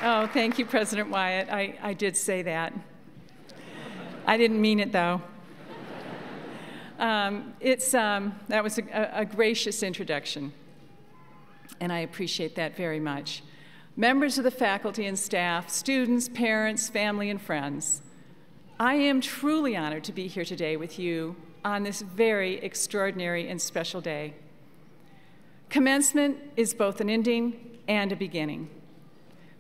Oh, thank you, President Wyatt. I did say that. I didn't mean it, though. That was a gracious introduction, and I appreciate that very much. Members of the faculty and staff, students, parents, family, and friends, I am truly honored to be here today with you on this very extraordinary and special day. Commencement is both an ending and a beginning.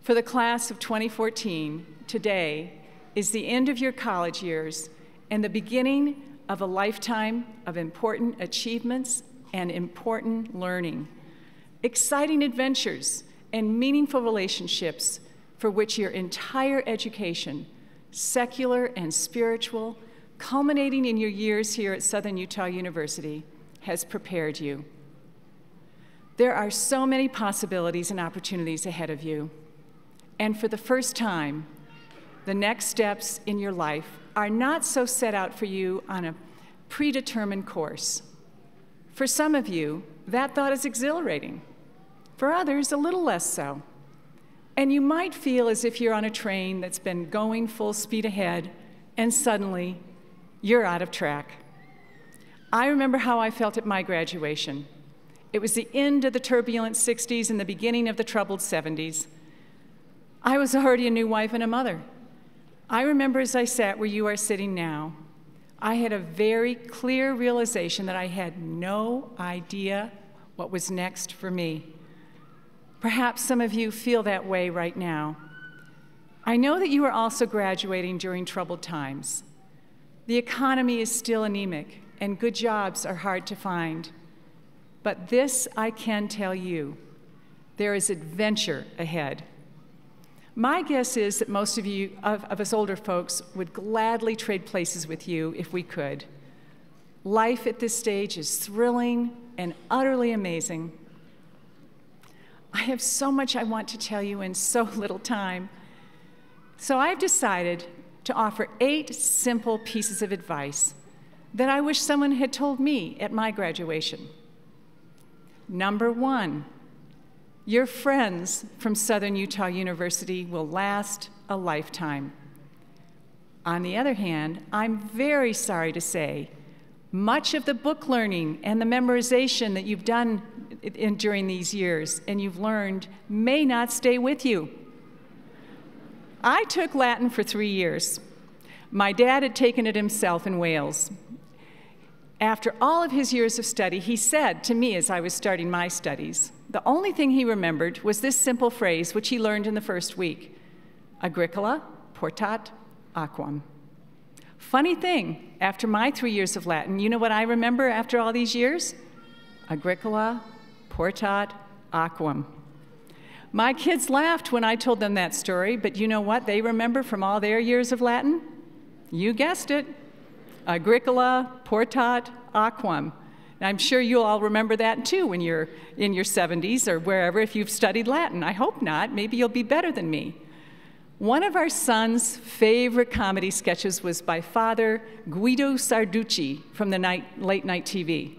For the class of 2014, today is the end of your college years and the beginning of a lifetime of important achievements and important learning, exciting adventures, and meaningful relationships for which your entire education, secular and spiritual, culminating in your years here at Southern Utah University, has prepared you. There are so many possibilities and opportunities ahead of you. And for the first time, the next steps in your life are not so set out for you on a predetermined course. For some of you, that thought is exhilarating. For others, a little less so. And you might feel as if you're on a train that's been going full speed ahead, and suddenly, you're out of track. I remember how I felt at my graduation. It was the end of the turbulent 60s and the beginning of the troubled 70s. I was already a new wife and a mother. I remember as I sat where you are sitting now, I had a very clear realization that I had no idea what was next for me. Perhaps some of you feel that way right now. I know that you are also graduating during troubled times. The economy is still anemic, and good jobs are hard to find. But this I can tell you, there is adventure ahead. My guess is that most of you, of us older folks, would gladly trade places with you if we could. Life at this stage is thrilling and utterly amazing. I have so much I want to tell you in so little time. So I've decided to offer 8 simple pieces of advice that I wish someone had told me at my graduation. Number 1, your friends from Southern Utah University will last a lifetime. On the other hand, I'm very sorry to say, much of the book learning and the memorization that you've done during these years and you've learned may not stay with you. I took Latin for 3 years. My dad had taken it himself in Wales. After all of his years of study, he said to me as I was starting my studies, the only thing he remembered was this simple phrase, which he learned in the first week: agricola portat aquam. Funny thing, after my 3 years of Latin, you know what I remember after all these years? Agricola portat aquam. My kids laughed when I told them that story, but you know what they remember from all their years of Latin? You guessed it. Agricola portat aquam. And I'm sure you'll all remember that too when you're in your 70s or wherever if you've studied Latin. I hope not. Maybe you'll be better than me. One of our son's favorite comedy sketches was by Father Guido Sarducci from the late night TV.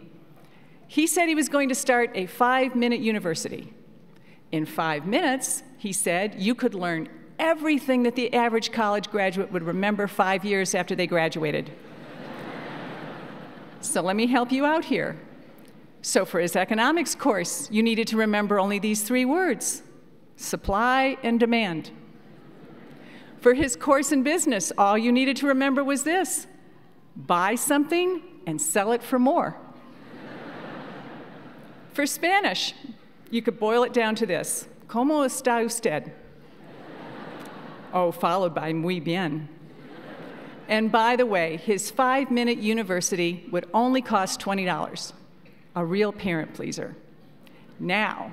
He said he was going to start a 5-minute university. In 5 minutes, he said, you could learn everything that the average college graduate would remember 5 years after they graduated. So let me help you out here. So for his economics course, you needed to remember only these 3 words: supply and demand. For his course in business, all you needed to remember was this: buy something and sell it for more. For Spanish, you could boil it down to this: ¿Cómo está usted? Oh, followed by muy bien. And by the way, his 5-minute university would only cost $20, a real parent pleaser. Now,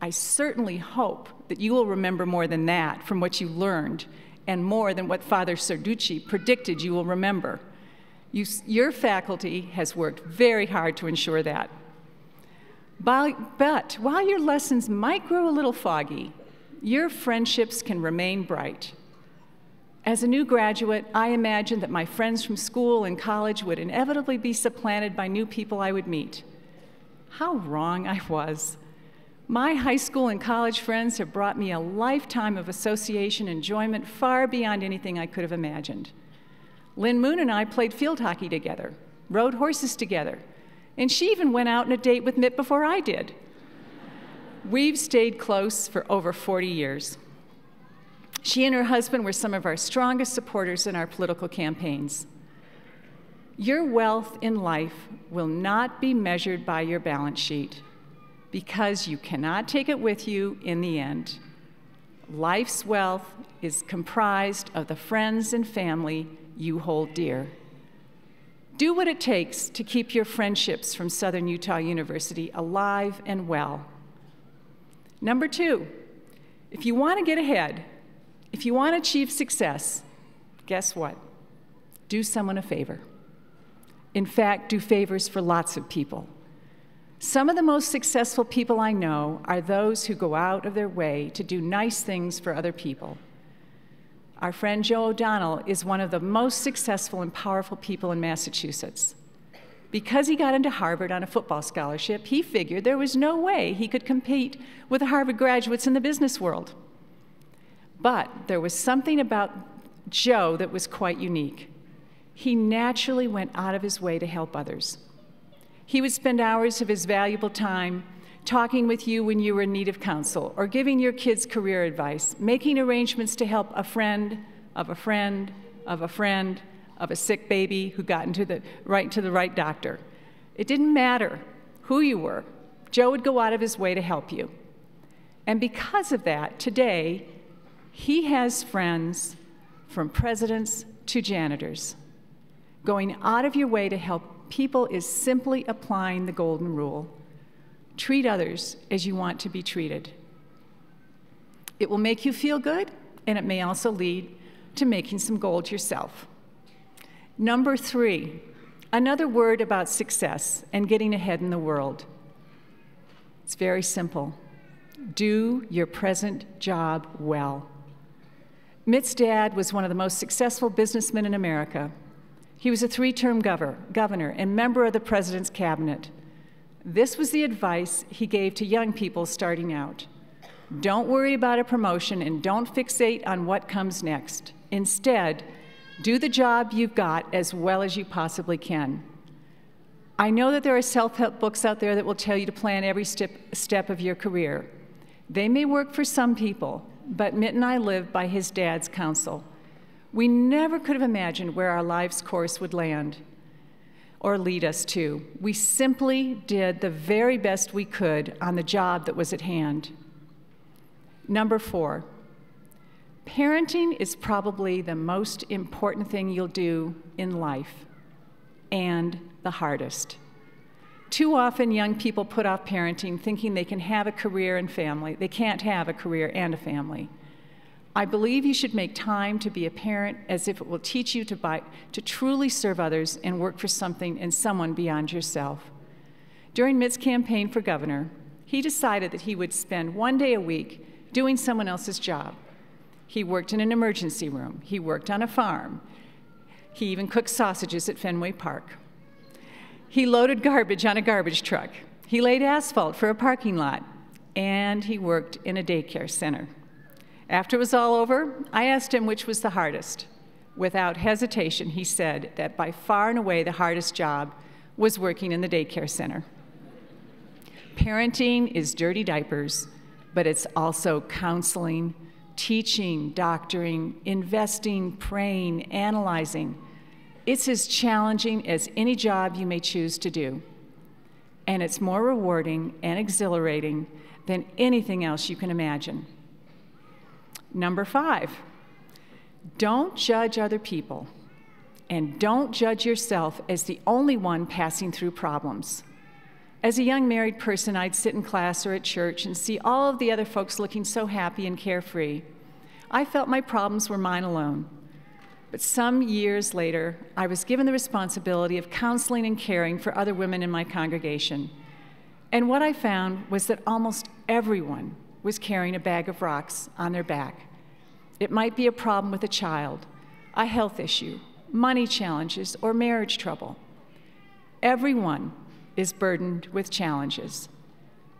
I certainly hope that you will remember more than that from what you learned, and more than what Father Sarducci predicted you will remember. Your faculty has worked very hard to ensure that. But while your lessons might grow a little foggy, your friendships can remain bright. As a new graduate, I imagined that my friends from school and college would inevitably be supplanted by new people I would meet. How wrong I was. My high school and college friends have brought me a lifetime of association enjoyment far beyond anything I could have imagined. Lynn Moon and I played field hockey together, rode horses together, and she even went out on a date with Mitt before I did. We've stayed close for over 40 years. She and her husband were some of our strongest supporters in our political campaigns. Your wealth in life will not be measured by your balance sheet because you cannot take it with you in the end. Life's wealth is comprised of the friends and family you hold dear. Do what it takes to keep your friendships from Southern Utah University alive and well. Number 2, if you want to get ahead, if you want to achieve success, guess what? Do someone a favor. In fact, do favors for lots of people. Some of the most successful people I know are those who go out of their way to do nice things for other people. Our friend Joe O'Donnell is one of the most successful and powerful people in Massachusetts. Because he got into Harvard on a football scholarship, he figured there was no way he could compete with the Harvard graduates in the business world. But there was something about Joe that was quite unique. He naturally went out of his way to help others. He would spend hours of his valuable time talking with you when you were in need of counsel, or giving your kids career advice, making arrangements to help a friend of a friend of a friend of a sick baby who got into the right doctor. It didn't matter who you were. Joe would go out of his way to help you. And because of that, today, he has friends from presidents to janitors. Going out of your way to help people is simply applying the golden rule. Treat others as you want to be treated. It will make you feel good, and it may also lead to making some gold yourself. Number 3, another word about success and getting ahead in the world. It's very simple. Do your present job well. Mitt's dad was one of the most successful businessmen in America. He was a 3-term governor and member of the president's cabinet. This was the advice he gave to young people starting out. Don't worry about a promotion and don't fixate on what comes next. Instead, do the job you've got as well as you possibly can. I know that there are self-help books out there that will tell you to plan every step of your career. They may work for some people, but Mitt and I live by his dad's counsel. We never could have imagined where our life's course would land or lead us to. We simply did the very best we could on the job that was at hand. Number 4, parenting is probably the most important thing you'll do in life, and the hardest. Too often, young people put off parenting thinking they can have a career and family. They can't have a career and a family. I believe you should make time to be a parent as if it will teach you to truly serve others and work for something and someone beyond yourself. During Mitt's campaign for governor, he decided that he would spend 1 day a week doing someone else's job. He worked in an emergency room. He worked on a farm. He even cooked sausages at Fenway Park. He loaded garbage on a garbage truck. He laid asphalt for a parking lot. And he worked in a daycare center. After it was all over, I asked him which was the hardest. Without hesitation, he said that by far and away the hardest job was working in the daycare center. Parenting is dirty diapers, but it's also counseling, teaching, doctoring, investing, praying, analyzing. It's as challenging as any job you may choose to do. And it's more rewarding and exhilarating than anything else you can imagine. Number 5, don't judge other people, and don't judge yourself as the only one passing through problems. As a young married person, I'd sit in class or at church and see all of the other folks looking so happy and carefree. I felt my problems were mine alone. But some years later, I was given the responsibility of counseling and caring for other women in my congregation. And what I found was that almost everyone was carrying a bag of rocks on their back. It might be a problem with a child, a health issue, money challenges, or marriage trouble. Everyone is burdened with challenges.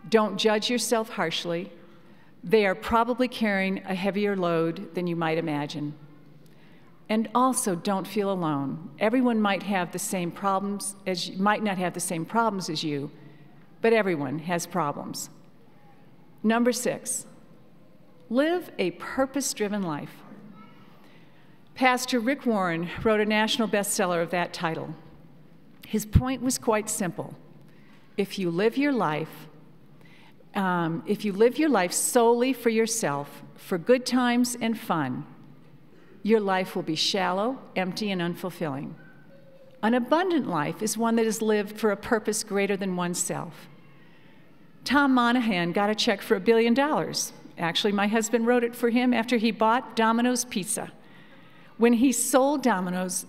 Don't judge yourself harshly. They are probably carrying a heavier load than you might imagine. And also, don't feel alone. Everyone might have the same problems as you, might not have the same problems as you, but everyone has problems. Number 6, live a purpose-driven life. Pastor Rick Warren wrote a national bestseller of that title. His point was quite simple. If you live your life solely for yourself, for good times and fun, your life will be shallow, empty, and unfulfilling. An abundant life is one that is lived for a purpose greater than oneself. Tom Monahan got a check for $1 billion. Actually, my husband wrote it for him after he bought Domino's Pizza. When he sold Domino's,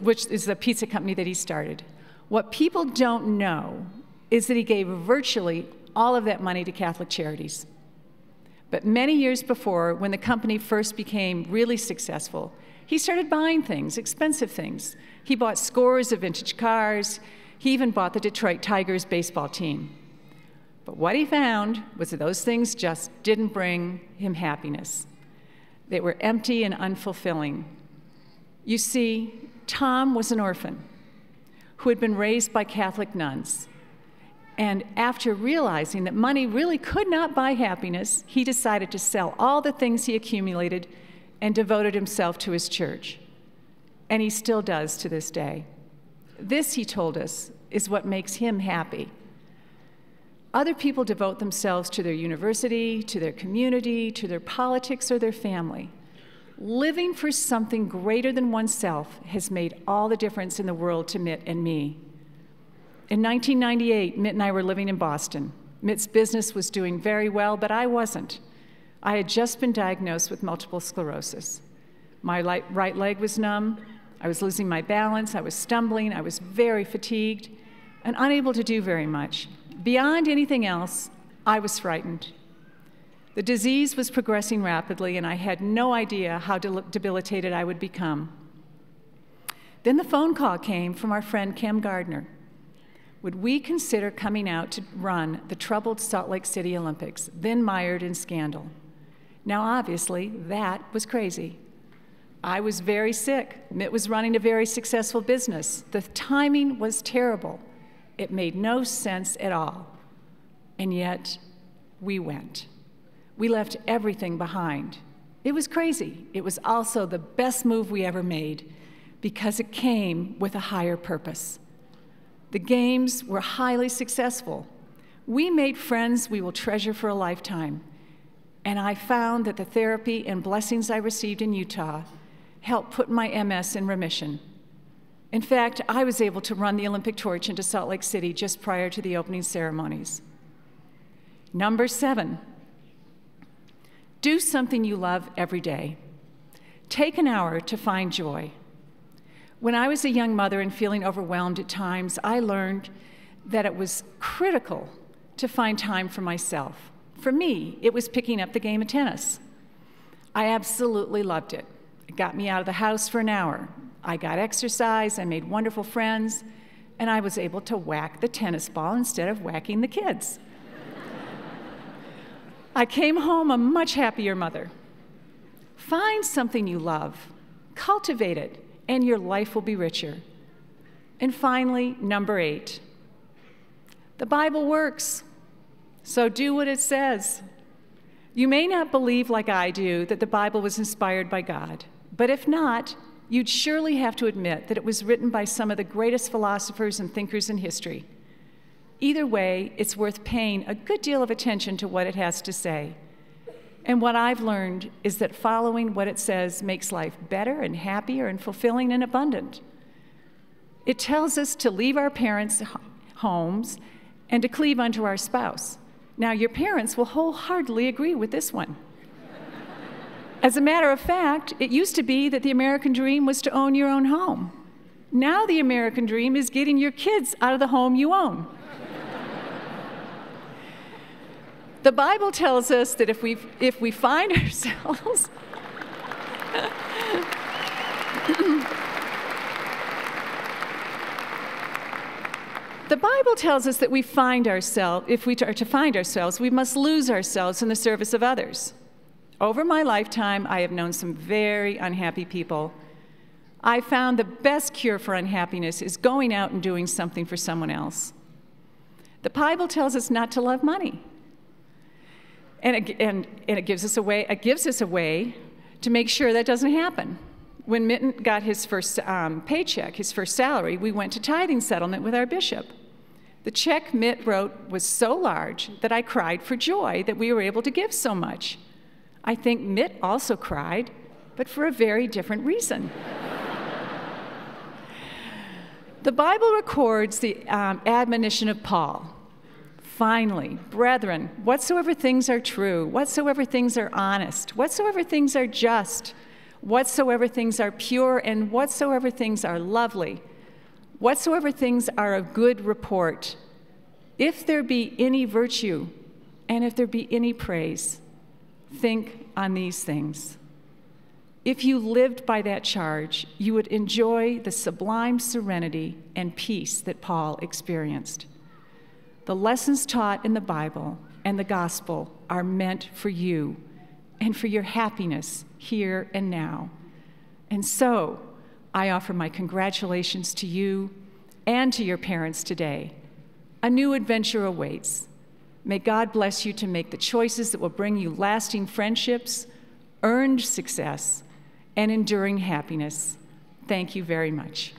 which is the pizza company that he started, what people don't know is that he gave virtually all of that money to Catholic charities. But many years before, when the company first became really successful, he started buying things, expensive things. He bought scores of vintage cars. He even bought the Detroit Tigers baseball team. But what he found was that those things just didn't bring him happiness. They were empty and unfulfilling. You see, Tom was an orphan who had been raised by Catholic nuns. And after realizing that money really could not buy happiness, he decided to sell all the things he accumulated and devoted himself to his church. And he still does to this day. This, he told us, is what makes him happy. Other people devote themselves to their university, to their community, to their politics, or their family. Living for something greater than oneself has made all the difference in the world to Mitt and me. In 1998, Mitt and I were living in Boston. Mitt's business was doing very well, but I wasn't. I had just been diagnosed with multiple sclerosis. My right leg was numb. I was losing my balance. I was stumbling. I was very fatigued and unable to do very much. Beyond anything else, I was frightened. The disease was progressing rapidly, and I had no idea how debilitated I would become. Then the phone call came from our friend Kim Gardner. Would we consider coming out to run the troubled Salt Lake City Olympics, then mired in scandal? Now, obviously, that was crazy. I was very sick. Mitt was running a very successful business. The timing was terrible. It made no sense at all. And yet, we went. We left everything behind. It was crazy. It was also the best move we ever made because it came with a higher purpose. The games were highly successful. We made friends we will treasure for a lifetime. And I found that the therapy and blessings I received in Utah helped put my MS in remission. In fact, I was able to run the Olympic torch into Salt Lake City just prior to the opening ceremonies. Number 7, do something you love every day. Take an hour to find joy. When I was a young mother and feeling overwhelmed at times, I learned that it was critical to find time for myself. For me, it was picking up the game of tennis. I absolutely loved it. It got me out of the house for an hour. I got exercise, I made wonderful friends, and I was able to whack the tennis ball instead of whacking the kids. I came home a much happier mother. Find something you love, cultivate it, and your life will be richer. And finally, number 8, the Bible works, so do what it says. You may not believe like I do that the Bible was inspired by God, but if not, you'd surely have to admit that it was written by some of the greatest philosophers and thinkers in history. Either way, it's worth paying a good deal of attention to what it has to say. And what I've learned is that following what it says makes life better and happier and fulfilling and abundant. It tells us to leave our parents' homes and to cleave unto our spouse. Now, your parents will wholeheartedly agree with this one. As a matter of fact, it used to be that the American dream was to own your own home. Now the American dream is getting your kids out of the home you own. The Bible tells us that if we find ourselves The Bible tells us that if we are to find ourselves, we must lose ourselves in the service of others. Over my lifetime, I have known some very unhappy people. I found the best cure for unhappiness is going out and doing something for someone else. The Bible tells us not to love money. And it gives us a way to make sure that doesn't happen. When Mitten got his first paycheck, his first salary, we went to tithing settlement with our bishop. The check Mitt wrote was so large that I cried for joy that we were able to give so much. I think Mitt also cried, but for a very different reason. The Bible records the admonition of Paul. Finally, brethren, whatsoever things are true, whatsoever things are honest, whatsoever things are just, whatsoever things are pure, and whatsoever things are lovely, whatsoever things are of good report, if there be any virtue, and if there be any praise, think on these things. If you lived by that charge, you would enjoy the sublime serenity and peace that Paul experienced. The lessons taught in the Bible and the gospel are meant for you and for your happiness here and now. And so, I offer my congratulations to you and to your parents today. A new adventure awaits. May God bless you to make the choices that will bring you lasting friendships, earned success, and enduring happiness. Thank you very much.